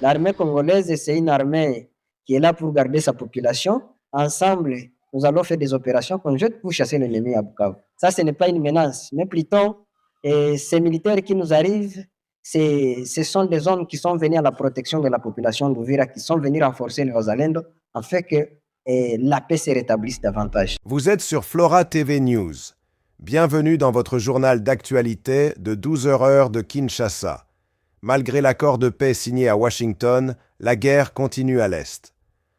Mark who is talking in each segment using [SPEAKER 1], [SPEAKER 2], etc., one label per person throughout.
[SPEAKER 1] L'armée congolaise, c'est une armée qui est là pour garder sa population. Ensemble, nous allons faire des opérations conjointes pour chasser l'ennemi à Bukavu. Ça, ce n'est pas une menace, mais plutôt, ces militaires qui nous arrivent, ce sont des hommes qui sont venus à la protection de la population d'Ouvira, qui sont venus renforcer les Ozalendos, afin que la paix se rétablisse davantage.
[SPEAKER 2] Vous êtes sur Flora TV News. Bienvenue dans votre journal d'actualité de 12 heures de Kinshasa. Malgré l'accord de paix signé à Washington, la guerre continue à l'Est.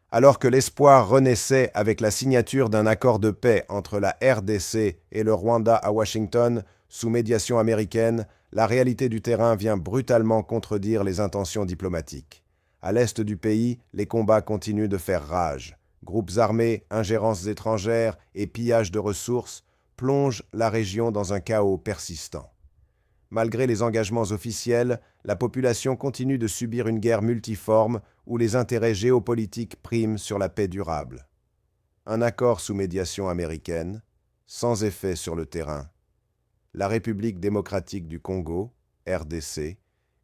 [SPEAKER 2] Alors que l'espoir renaissait avec la signature d'un accord de paix entre la RDC et le Rwanda à Washington, sous médiation américaine, la réalité du terrain vient brutalement contredire les intentions diplomatiques. À l'est du pays, les combats continuent de faire rage. Groupes armés, ingérences étrangères et pillages de ressources plongent la région dans un chaos persistant. Malgré les engagements officiels, la population continue de subir une guerre multiforme où les intérêts géopolitiques priment sur la paix durable. Un accord sous médiation américaine, sans effet sur le terrain. La République démocratique du Congo, RDC,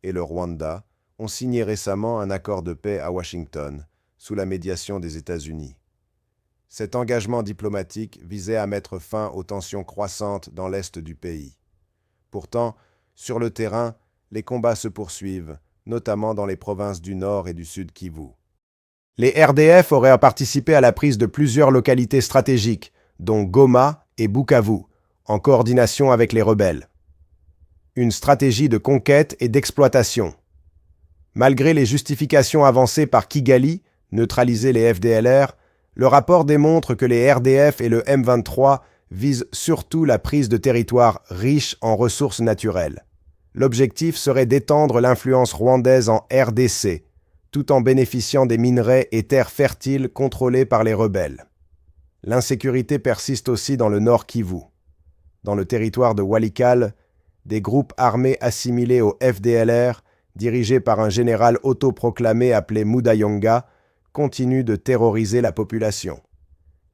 [SPEAKER 2] et le Rwanda ont signé récemment un accord de paix à Washington, sous la médiation des États-Unis. Cet engagement diplomatique visait à mettre fin aux tensions croissantes dans l'est du pays. Pourtant, sur le terrain, les combats se poursuivent, notamment dans les provinces du Nord et du Sud Kivu. Les RDF auraient participé à la prise de plusieurs localités stratégiques, dont Goma et Bukavu, en coordination avec les rebelles. Une stratégie de conquête et d'exploitation. Malgré les justifications avancées par Kigali, neutraliser les FDLR, le rapport démontre que les RDF et le M23 visent surtout la prise de territoires riches en ressources naturelles. L'objectif serait d'étendre l'influence rwandaise en RDC, tout en bénéficiant des minerais et terres fertiles contrôlés par les rebelles. L'insécurité persiste aussi dans le Nord Kivu. Dans le territoire de Walikale, des groupes armés assimilés au FDLR, dirigés par un général autoproclamé appelé Mudayonga, continuent de terroriser la population.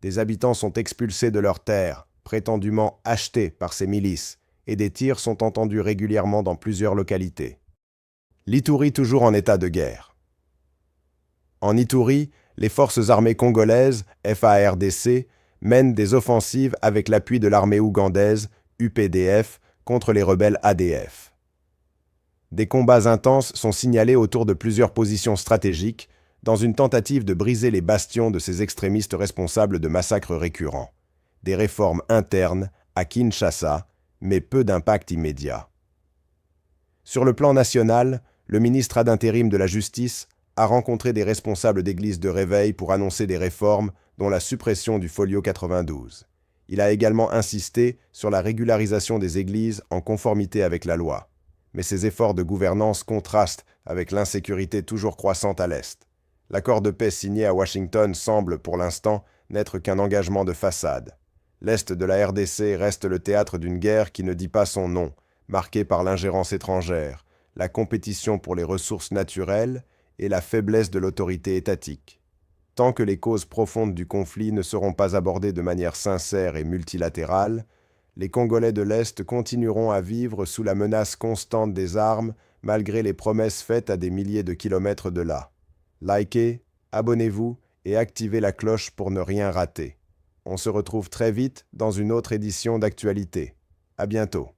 [SPEAKER 2] Des habitants sont expulsés de leurs terres, prétendument achetées par ces milices, et des tirs sont entendus régulièrement dans plusieurs localités. L'Ituri toujours en état de guerre. En Ituri, les forces armées congolaises, FARDC, mènent des offensives avec l'appui de l'armée ougandaise, UPDF, contre les rebelles ADF. Des combats intenses sont signalés autour de plusieurs positions stratégiques, dans une tentative de briser les bastions de ces extrémistes responsables de massacres récurrents. Des réformes internes à Kinshasa, mais peu d'impact immédiat. Sur le plan national, le ministre ad intérim de la Justice a rencontré des responsables d'églises de réveil pour annoncer des réformes, dont la suppression du folio 92. Il a également insisté sur la régularisation des églises en conformité avec la loi. Mais ces efforts de gouvernance contrastent avec l'insécurité toujours croissante à l'Est. L'accord de paix signé à Washington semble, pour l'instant, n'être qu'un engagement de façade. L'Est de la RDC reste le théâtre d'une guerre qui ne dit pas son nom, marquée par l'ingérence étrangère, la compétition pour les ressources naturelles et la faiblesse de l'autorité étatique. Tant que les causes profondes du conflit ne seront pas abordées de manière sincère et multilatérale, les Congolais de l'Est continueront à vivre sous la menace constante des armes malgré les promesses faites à des milliers de kilomètres de là. Likez, abonnez-vous et activez la cloche pour ne rien rater. On se retrouve très vite dans une autre édition d'Actualité. À bientôt.